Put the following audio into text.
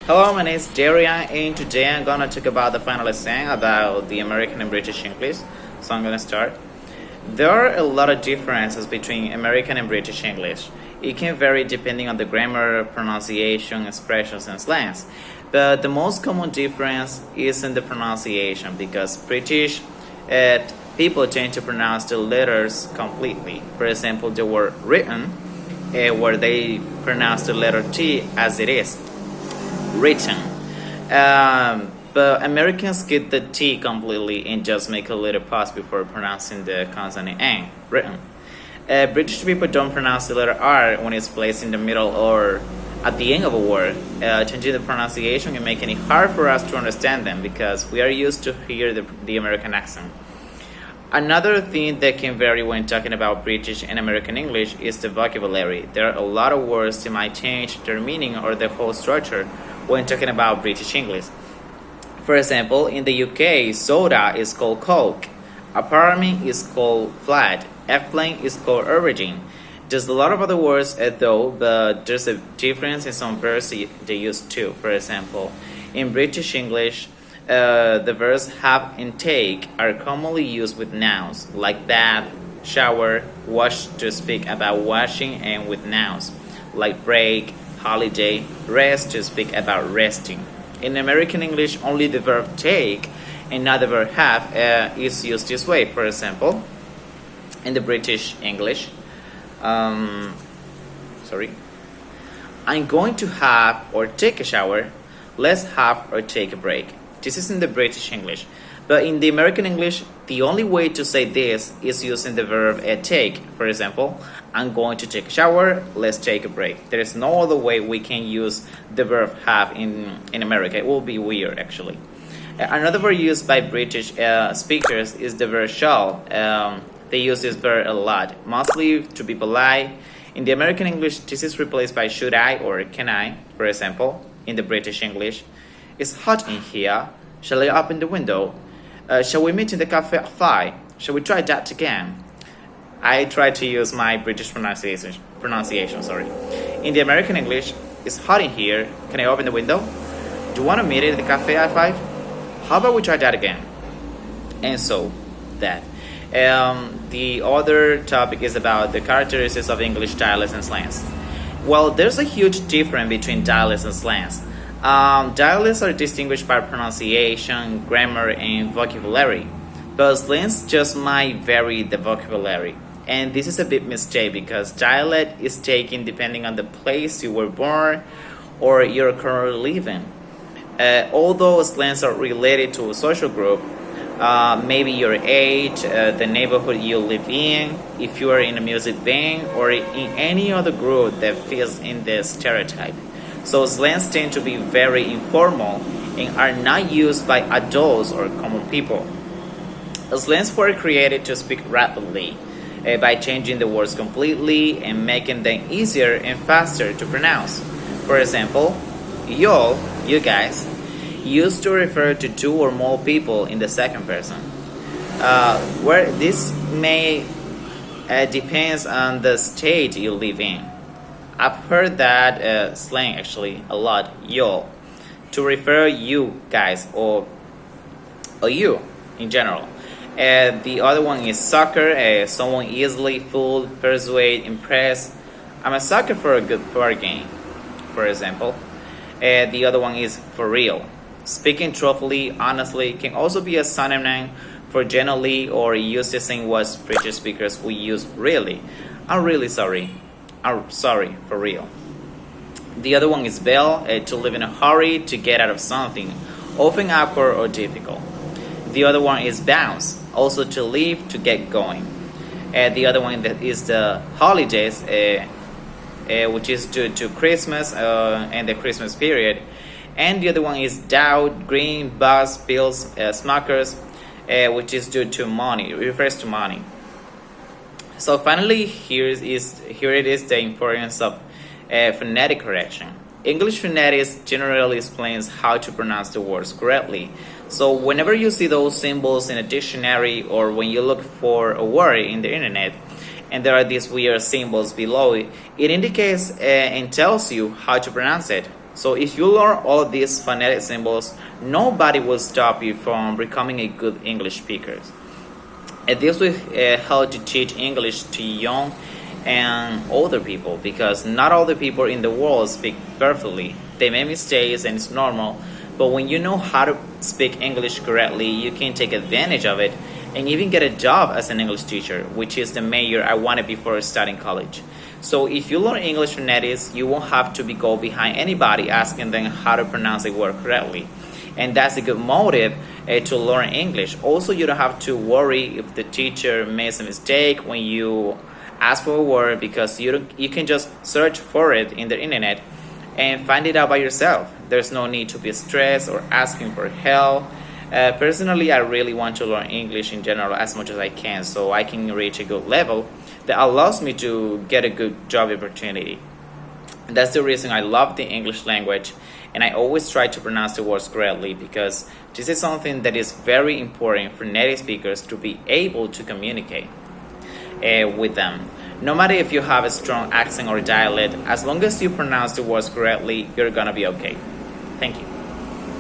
Hello, my name is Darian, and today I'm gonna talk about the final lesson about the American and British English. So I'm gonna start. There are a lot of differences between American and British English. It can vary depending on the grammar, pronunciation, expressions, and slangs. But the most common difference is in the pronunciation because British people tend to pronounce the letters completely. For example, the word written, where they pronounce the letter T as it is written. But Americans get the T completely and just make a little pause before pronouncing the consonant N, written. British people don't pronounce the letter R when it's placed in the middle or at the end of a word. Changing the pronunciation and making it hard for us to understand them because we are used to hear the American accent. Another thing that can vary when talking about British and American English is the vocabulary. There are a lot of words that might change their meaning or the whole structure when talking about British English. For example, in the UK, soda is called Coke, apartment is called flat, airplane is called origin. There's a lot of other words though, but there's a difference in some verbs they use too. For example, in British English, the verbs have and take are commonly used with nouns like bath, shower, wash to speak about washing, and with nouns like break, holiday, rest to speak about resting. In American English, only the verb take and not the verb have is used this way. For example, in the British English, I'm going to have or take a shower. Let's have or take a break. This is in the British English. But in the American English, the only way to say this is using the verb take. For example, I'm going to take a shower, let's take a break. There is no other way we can use the verb have in America. It will be weird, actually. Another word used by British speakers is the verb shall. They use this verb a lot, mostly to be polite. In the American English, this is replaced by should I or can I. For example, in the British English, it's hot in here. Shall I open the window? Shall we meet in the cafe at 5? Shall we try that again? I try to use my British pronunciation. In the American English, it's hot in here. Can I open the window? Do you want to meet at the cafe at 5? How about we try that again? And so, that. The other topic is about the characteristics of English dialects and slangs. Well, there's a huge difference between dialects and slangs. Dialects are distinguished by pronunciation, grammar, and vocabulary, but slangs just might vary the vocabulary. And this is a big mistake because dialect is taken depending on the place you were born or you're currently living. Although slangs are related to a social group, maybe your age, the neighborhood you live in, if you are in a music band, or in any other group that fits in this stereotype. So slangs tend to be very informal and are not used by adults or common people. Slangs were created to speak rapidly by changing the words completely and making them easier and faster to pronounce. For example, y'all, you guys, used to refer to two or more people in the second person. Where this may depends on the state you live in. I've heard that slang actually a lot, y'all, to refer you guys or you in general. The other one is sucker, someone easily fooled, persuade, impress. I'm a sucker for a good bargain, for example. The other one is for real. Speaking truthfully, honestly can also be a synonym for genuinely or used the same words British speakers will use really. I'm really sorry. I'm sorry, for real. The other one is bail, to live in a hurry to get out of something, often awkward or difficult. The other one is bounce, also to leave, to get going. The other one is the holidays, which is due to Christmas and the Christmas period. And the other one is doubt, green, bus, bills, smokers, which is due to money, it refers to money. So finally, here it is the importance of phonetic correction. English phonetics generally explains how to pronounce the words correctly. So whenever you see those symbols in a dictionary or when you look for a word in the internet, and there are these weird symbols below it, it indicates and tells you how to pronounce it. So if you learn all of these phonetic symbols, nobody will stop you from becoming a good English speaker. And this will help to teach English to young and older people, because not all the people in the world speak perfectly. They make mistakes and it's normal, but when you know how to speak English correctly, you can take advantage of it and even get a job as an English teacher, which is the major I wanted before starting college. So if you learn English phonetics, you won't have to go behind anybody asking them how to pronounce a word correctly. And that's a good motive to learn English. Also, you don't have to worry if the teacher makes a mistake when you ask for a word, because you can just search for it in the internet and find it out by yourself. There's no need to be stressed or asking for help. Personally, I really want to learn English in general as much as I can, so I can reach a good level that allows me to get a good job opportunity. And that's the reason I love the English language, and I always try to pronounce the words correctly, because this is something that is very important for native speakers to be able to communicate with them. No matter if you have a strong accent or dialect, as long as you pronounce the words correctly, you're gonna be okay. Thank you.